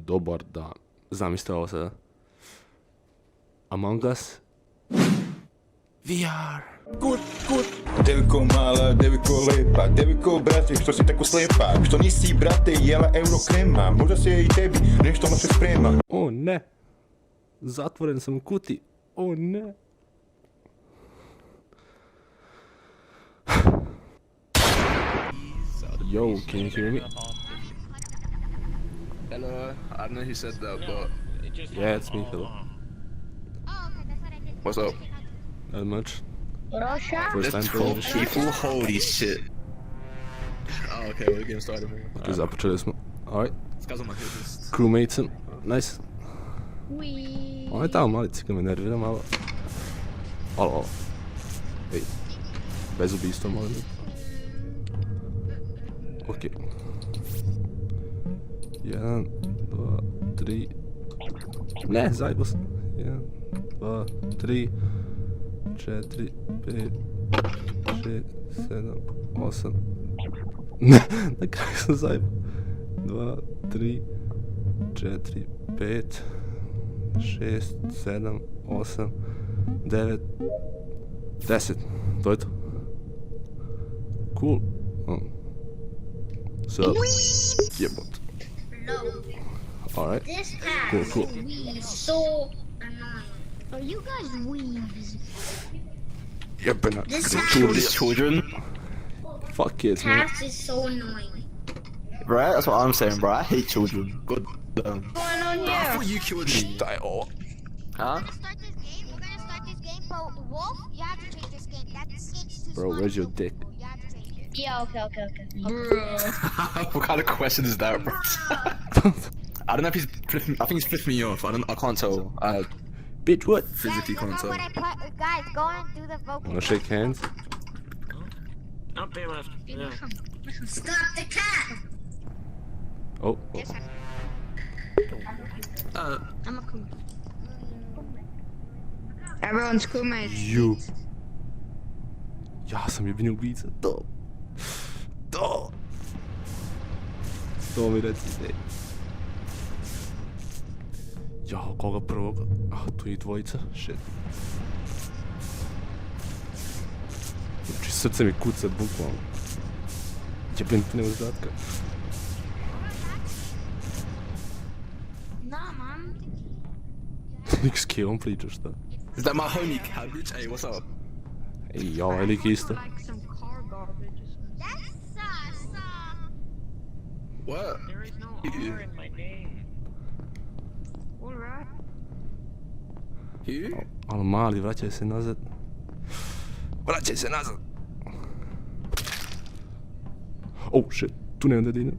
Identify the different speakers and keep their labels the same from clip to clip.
Speaker 1: Dobar dan. Zamislite ovo sada. Among Us. VR.
Speaker 2: Kut, deviko mala, deviko lepa, deviko brate, što si tako slepa, što nisi brate jela euro krema, možda se i tebi nešto loše sprema.
Speaker 1: O ne. Zatvoren sam u kuti. O ne. Yo, can you hear me?
Speaker 3: Hello, I don't know who said that, but
Speaker 1: Yeah, it's me, hello.
Speaker 3: what's up?
Speaker 1: Not much.
Speaker 4: Russia?
Speaker 1: First time
Speaker 3: There's
Speaker 1: playing
Speaker 3: 12
Speaker 1: this shit.
Speaker 3: people? Holy shit. Oh, okay, we're getting started.
Speaker 1: Okay, započeli smo. Alright,
Speaker 3: This guy's on my hit list.
Speaker 1: crewmate sam. Nice.
Speaker 4: We.
Speaker 1: On je tamo mali cika me nervira malo. Alo. Ej. Bez ubistva, molim. Okej. 1, 2, 3. Ne, zajebo sam. 1, 2, 3, 4, 5, 6, 7, 8. Ne, na kraju sam zajebo. 2, 3, 4, 5, 6, 7, 8, 9, 10. To je to. Cool. So, jebot.
Speaker 4: No.
Speaker 1: Alright.
Speaker 4: This path
Speaker 1: Cool, cool.
Speaker 4: is so annoying. Are you guys weaves?
Speaker 1: Jebena.
Speaker 4: This
Speaker 3: These children?
Speaker 1: Fuck kids, man.
Speaker 4: path is so annoying.
Speaker 3: Right? That's what I'm saying, bro. I hate children. God damn.
Speaker 4: What's going on
Speaker 3: Bro, I
Speaker 4: here?
Speaker 3: thought you killed me.
Speaker 1: Die all.
Speaker 3: Huh?
Speaker 5: Start this game. We're gonna start this game, but Wolf, you have to change this game. That game's too
Speaker 1: Bro,
Speaker 5: small
Speaker 1: where's
Speaker 5: to
Speaker 1: your
Speaker 5: kill
Speaker 1: dick?
Speaker 5: people. You have to change it.
Speaker 4: Yeah, okay.
Speaker 3: What kind of question is that, bro? I don't know if he's I think he's pissed me off. I can't tell. I
Speaker 1: Bitch, what?
Speaker 3: physically
Speaker 5: Guys,
Speaker 3: can't
Speaker 5: look
Speaker 3: tell.
Speaker 5: at what I put. Guys, go and do the vocal.
Speaker 1: Wanna shake hands?
Speaker 6: Up there left. Yeah.
Speaker 4: Stop the cat!
Speaker 1: Oh.
Speaker 4: I'm a cool. Everyone's crewmates.
Speaker 1: You. Ja sam jebini ubica. To. To mi reci, ej. Ja, koga prvoga? Ah, tu i dvojica. Shit. Znači, srce mi kuca, bukvalno. Jebim pneuzatka.
Speaker 4: Nah, man.
Speaker 1: Nik s Kevom priča, šta?
Speaker 3: Is that my homie Cabbage? Hey, what's up?
Speaker 1: Ej, ja, ovaj lik isto.
Speaker 4: Like some car garbage or something.
Speaker 5: That's
Speaker 3: What?
Speaker 6: There is no R in my name.
Speaker 4: Alright.
Speaker 3: Who?
Speaker 1: Alo, mali, vraćaj se nazad. Vraćaj se nazad! Oh, shit. Tu nemam da idem.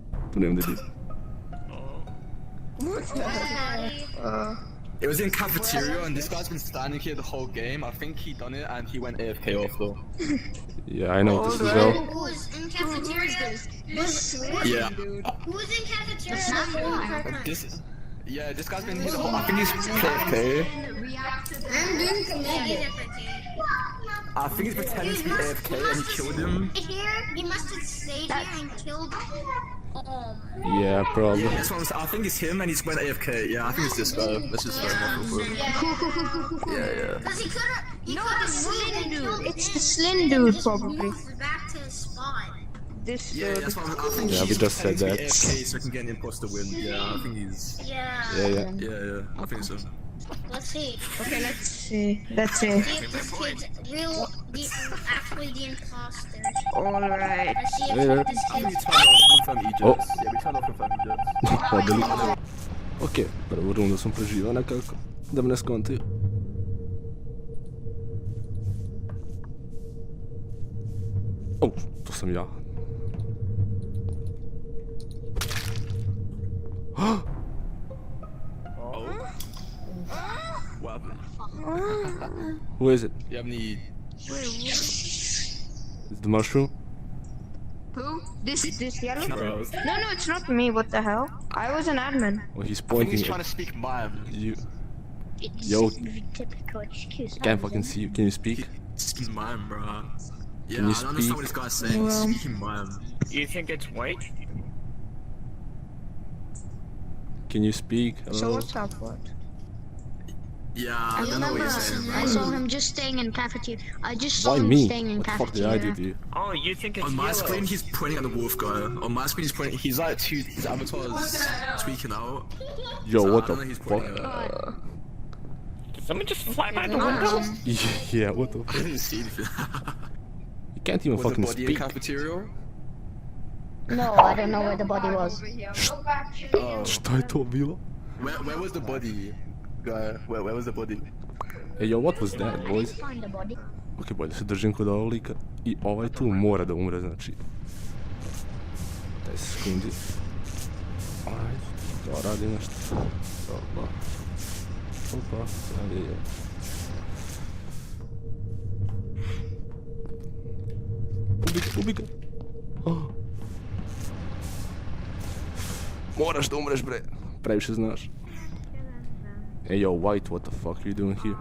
Speaker 3: It was in cafeteria, and this guy's been standing here the whole game. I think he done it, and he went AFK off though.
Speaker 1: Yeah, I know this as well.
Speaker 4: Who's in cafeteria?
Speaker 3: Yeah.
Speaker 4: Who's in cafeteria?
Speaker 3: This guy's been here the whole. I think he's AFK.
Speaker 4: I'm doing comedian.
Speaker 3: I think he's pretending to be AFK, and he killed him.
Speaker 4: Here, he must have stayed here and killed
Speaker 1: Yeah, probably.
Speaker 3: This one's. I think it's him, and he's went AFK. Yeah, I think it's this guy. Let's just go for it. Yeah.
Speaker 4: Because he could have. No, the
Speaker 7: Slim dude. It's the Slim dude, probably.
Speaker 4: Back to his spot.
Speaker 7: This
Speaker 3: Yeah,
Speaker 7: dude.
Speaker 3: that's what I think.
Speaker 1: Yeah, we
Speaker 3: he's
Speaker 1: just said
Speaker 3: pretending to be
Speaker 1: that.
Speaker 3: AFK so he can get an imposter win. Yeah, I think he's.
Speaker 4: Yeah.
Speaker 1: Yeah.
Speaker 3: I think so.
Speaker 4: Let's see.
Speaker 7: Okay, let's see. Let's see.
Speaker 4: See if this kid's actually the imposter.
Speaker 7: Alright.
Speaker 4: Let's see if
Speaker 1: Yeah.
Speaker 4: this
Speaker 3: I think we
Speaker 4: kid's.
Speaker 3: turned off confirm Egypt.
Speaker 1: Oh.
Speaker 3: Yeah, we turned off confirm Egypt.
Speaker 1: Padali. Ok, prvu rundu sam preživao nekako. Da me ne skontaju. Oh, to sam ja.
Speaker 3: What happened?
Speaker 1: Who is it?
Speaker 3: You have any?
Speaker 1: Is it the mushroom?
Speaker 7: Who? This yellow?
Speaker 3: Bro.
Speaker 7: No, it's not me. What the hell? I was an admin.
Speaker 1: Oh, he's
Speaker 3: I think
Speaker 1: pointing
Speaker 3: he's trying
Speaker 1: at
Speaker 3: to speak mime.
Speaker 1: you.
Speaker 4: It's
Speaker 1: Yo.
Speaker 4: typical excuse.
Speaker 1: Can't fucking see you. Can you speak?
Speaker 3: Speaking mime, bro. Yeah,
Speaker 1: Can you
Speaker 3: I don't understand what this guy's saying. He's speaking mime.
Speaker 6: You think it's white?
Speaker 1: Can you speak?
Speaker 7: So
Speaker 1: Hello?
Speaker 7: what's up, what?
Speaker 3: Yeah, I don't know what you're saying,
Speaker 4: I
Speaker 3: bro.
Speaker 4: saw him just staying in cafeteria. I just saw
Speaker 1: Why
Speaker 4: him
Speaker 1: me?
Speaker 4: staying in
Speaker 1: What the fuck did I do
Speaker 4: cafeteria.
Speaker 1: to you?
Speaker 6: Oh, you think it's
Speaker 3: On my
Speaker 6: yellow.
Speaker 3: screen, he's pointing at the wolf guy. On my screen, he's pointing. He's like his avatar is tweaking out.
Speaker 1: Yo,
Speaker 3: So
Speaker 1: what
Speaker 3: I
Speaker 1: the
Speaker 3: don't know he's
Speaker 1: fuck?
Speaker 3: pointing at.
Speaker 6: Did someone just fly by the window?
Speaker 1: Yeah, what the
Speaker 3: I
Speaker 1: fuck?
Speaker 3: didn't see anything.
Speaker 1: You can't even
Speaker 3: Was the
Speaker 1: fucking
Speaker 3: body in
Speaker 1: speak.
Speaker 3: cafeteria?
Speaker 4: No, I don't know where the body was.
Speaker 3: Oh.
Speaker 1: Šta je to bilo?
Speaker 3: Where was the body? Guy, where was the body?
Speaker 1: Ej, yo, what was that, boys?
Speaker 4: Find the body.
Speaker 1: Ok, bolje se držim kod ovog lika. I ovaj tu mora da umre, znači. 10 sekundi. Ajde, to radi nešto. Opa. Opa, radi je. Ubi ga. Oh. Moraš da umreš, bre. Previše znaš. Hey yo, White, what the fuck are you doing here?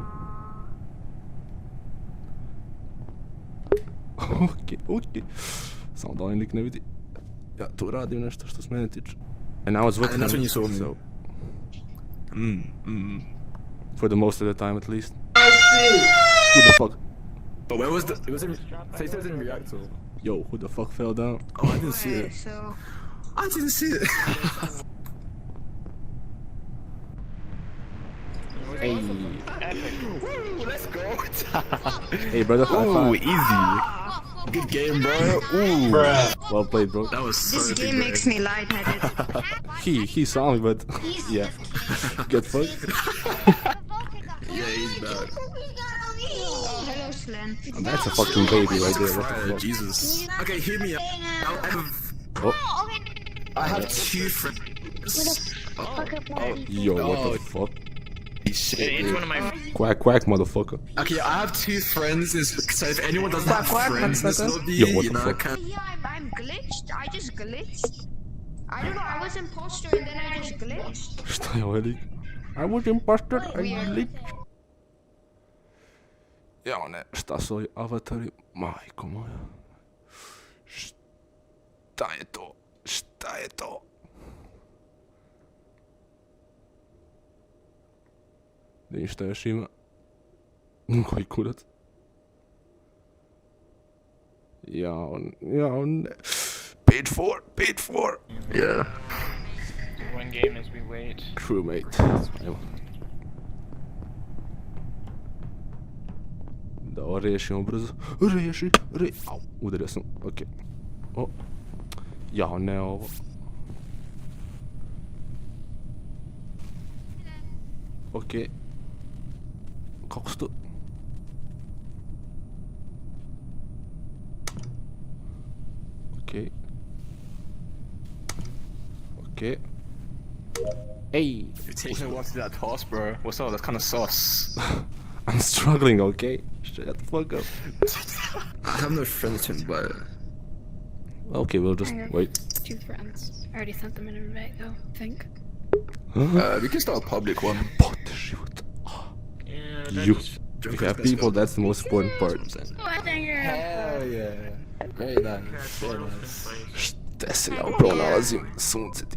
Speaker 1: Ok. Samo da ovaj lik ne vidi. Ja tu radim nešto što se mene tiče. And I was with
Speaker 3: And that's
Speaker 1: him,
Speaker 3: when you saw me.
Speaker 1: so, for the most of the time at least. Who the fuck?
Speaker 3: But where was the? It was in. Say it in reactor.
Speaker 1: Yo, who the fuck fell down?
Speaker 3: Oh, I didn't see
Speaker 7: Okay,
Speaker 3: it.
Speaker 7: so
Speaker 3: I didn't see it.
Speaker 1: Hey,
Speaker 3: Let's go.
Speaker 1: hey brother, high
Speaker 3: Ooh,
Speaker 1: five.
Speaker 3: easy. Good game, bro. Ooh.
Speaker 1: Well played, bro.
Speaker 3: That was so
Speaker 7: this
Speaker 3: big,
Speaker 7: game
Speaker 3: bro.
Speaker 7: makes me lightheaded.
Speaker 1: He saw me, but yeah, get fucked.
Speaker 3: Yeah, he's bad.
Speaker 7: Oh, hello, Slen.
Speaker 1: That's a fucking baby right there. What the
Speaker 3: Right,
Speaker 1: fuck?
Speaker 3: Jesus. Okay, hear me out.
Speaker 1: Oh,
Speaker 3: I have 2 friends.
Speaker 1: yo, what the fuck?
Speaker 3: Shit,
Speaker 6: It's
Speaker 3: dude.
Speaker 6: one of my.
Speaker 1: Quack, quack, motherfucker.
Speaker 3: Okay, I have 2 friends, so if anyone doesn't have
Speaker 7: Quack, quack,
Speaker 3: friends in this
Speaker 7: motherfucker.
Speaker 3: lobby,
Speaker 1: Yo, what
Speaker 3: you
Speaker 1: the
Speaker 3: know,
Speaker 1: fuck?
Speaker 3: can
Speaker 7: Yeah, I'm glitched. I just glitched. I don't know, I was imposter and then I just glitched.
Speaker 1: Šta je ovaj lik? I was imposter, I
Speaker 7: Weird.
Speaker 1: leaked. Jao ne, šta su ovi avatari? Majko moja. Šta je to? Šta je to? Vidim šta još ima. Koji kurac? Jao ne. Page 4.
Speaker 3: Yeah.
Speaker 6: One game as we wait.
Speaker 1: Crewmate. Ajmo. Da ovo riješimo brzo. Au, udario sam. Okej. O. Jao ne ovo. Okej. Kako se to... Okej. Hey!
Speaker 3: You're taking a walk to that task, bro. What's up? That's kind of sus.
Speaker 1: I'm struggling, okay? Shut the fuck up.
Speaker 3: I have no friends to invite.
Speaker 1: Okay, we'll just wait.
Speaker 8: 2 friends. I already sent them an invite though, I think.
Speaker 3: We can start a public one.
Speaker 1: Pot život.
Speaker 6: Yeah,
Speaker 1: You.
Speaker 6: that's.
Speaker 1: If you have people, that's the most important part.
Speaker 3: Hell yeah. Very nice. Very nice.
Speaker 1: Šta se ja upravo nalazim? Sunce ti.